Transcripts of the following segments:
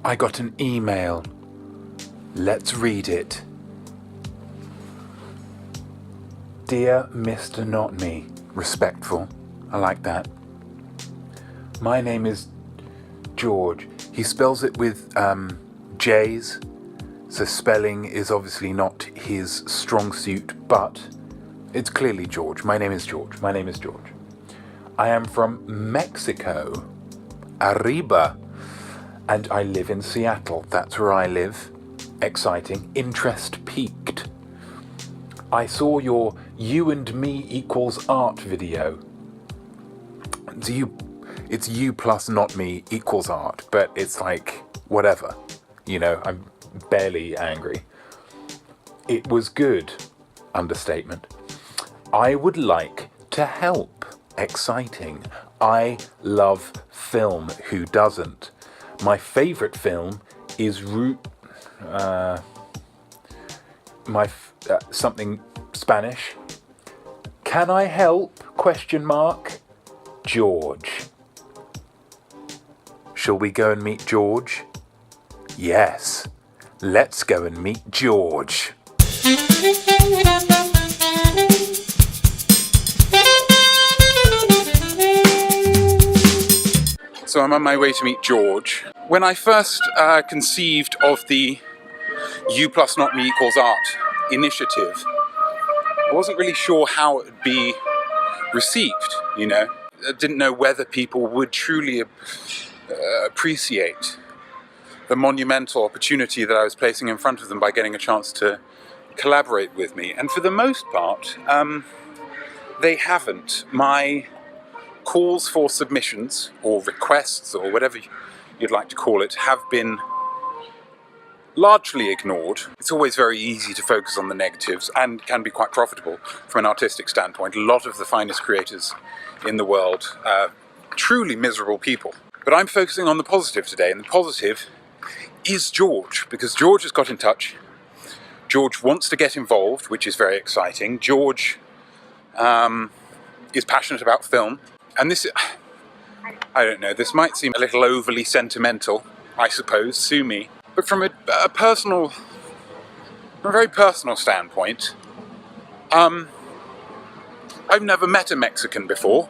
I got an email. Let's read it. Dear Mr. Not Me. Respectful. I like that. My name is George. He spells it with J's, so spelling is obviously not his strong suit, but it's clearly George. My name is George. I am from Mexico, Arriba, and I live in Seattle. That's where I live. Exciting. Interest peaked. I saw your You and Me equals art video. It's you plus not me equals art, but it's like, whatever. You know, I'm barely angry. It was good. Understatement. I would like to help. Exciting. I love film. Who doesn't? My favourite film is something Spanish. Can I help? ? George. Shall we go and meet George? Yes. Let's go and meet George. So I'm on my way to meet George. When I first conceived of the You plus not me equals art initiative, I wasn't really sure how it would be received, you know. I didn't know whether people would truly appreciate the monumental opportunity that I was placing in front of them by getting a chance to collaborate with me. And for the most part, they haven't. My calls for submissions, or requests, or whatever you'd like to call it, have been largely ignored. It's always very easy to focus on the negatives and can be quite profitable from an artistic standpoint. A lot of the finest creators in the world are truly miserable people. But I'm focusing on the positive today, and the positive is George, because George has got in touch. George wants to get involved, which is very exciting. George is passionate about film, and this, I don't know, this might seem a little overly sentimental, I suppose, sue me. But from a very personal standpoint, I've never met a Mexican before,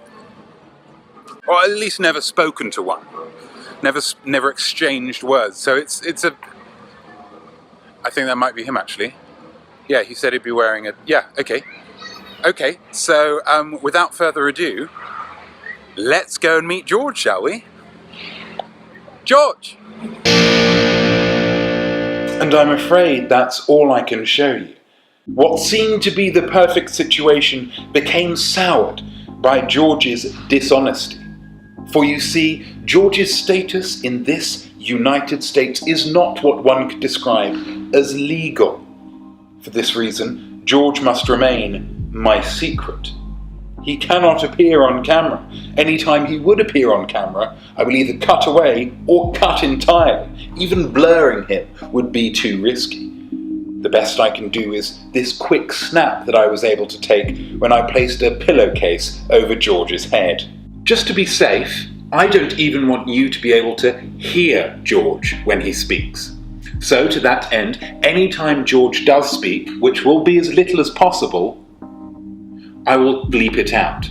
or at least never spoken to one, never exchanged words. So it's I think that might be him actually. Yeah, he said he'd be wearing it. Yeah, okay. So without further ado, let's go and meet George, shall we? George. And I'm afraid that's all I can show you. What seemed to be the perfect situation became soured by George's dishonesty. For you see, George's status in this United States is not what one could describe as legal. For this reason, George must remain my secret. He cannot appear on camera. Anytime he would appear on camera, I will either cut away or cut entirely. Even blurring him would be too risky. The best I can do is this quick snap that I was able to take when I placed a pillowcase over George's head. Just to be safe, I don't even want you to be able to hear George when he speaks. So to that end, anytime George does speak, which will be as little as possible, I will bleep it out.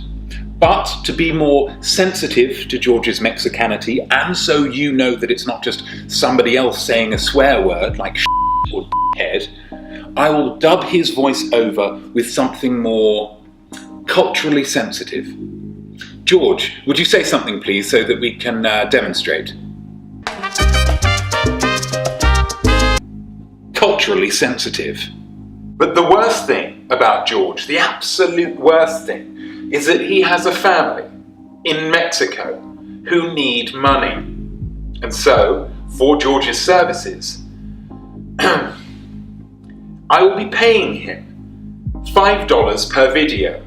But to be more sensitive to George's Mexicanity, and so you know that it's not just somebody else saying a swear word like or head, I will dub his voice over with something more culturally sensitive. George, would you say something please so that we can demonstrate? Culturally sensitive. But the worst thing about George, the absolute worst thing, is that he has a family in Mexico who need money. And so, for George's services, I will be paying him $5 per video.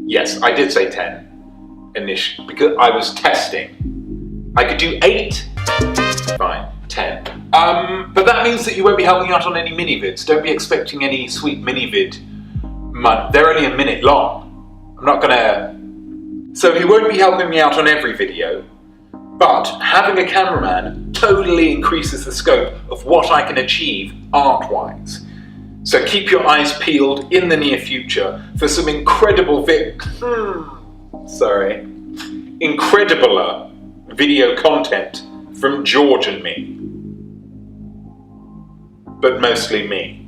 Yes, I did say 10 initially, because I was testing. I could do 8. Fine, 10. But that means that you won't be helping out on any mini-vids. Don't be expecting any sweet mini-vid. They're only a minute long. I'm not gonna So he won't be helping me out on every video, but having a cameraman totally increases the scope of what I can achieve art-wise. So keep your eyes peeled in the near future for some incredibler video content from George and me. But mostly me.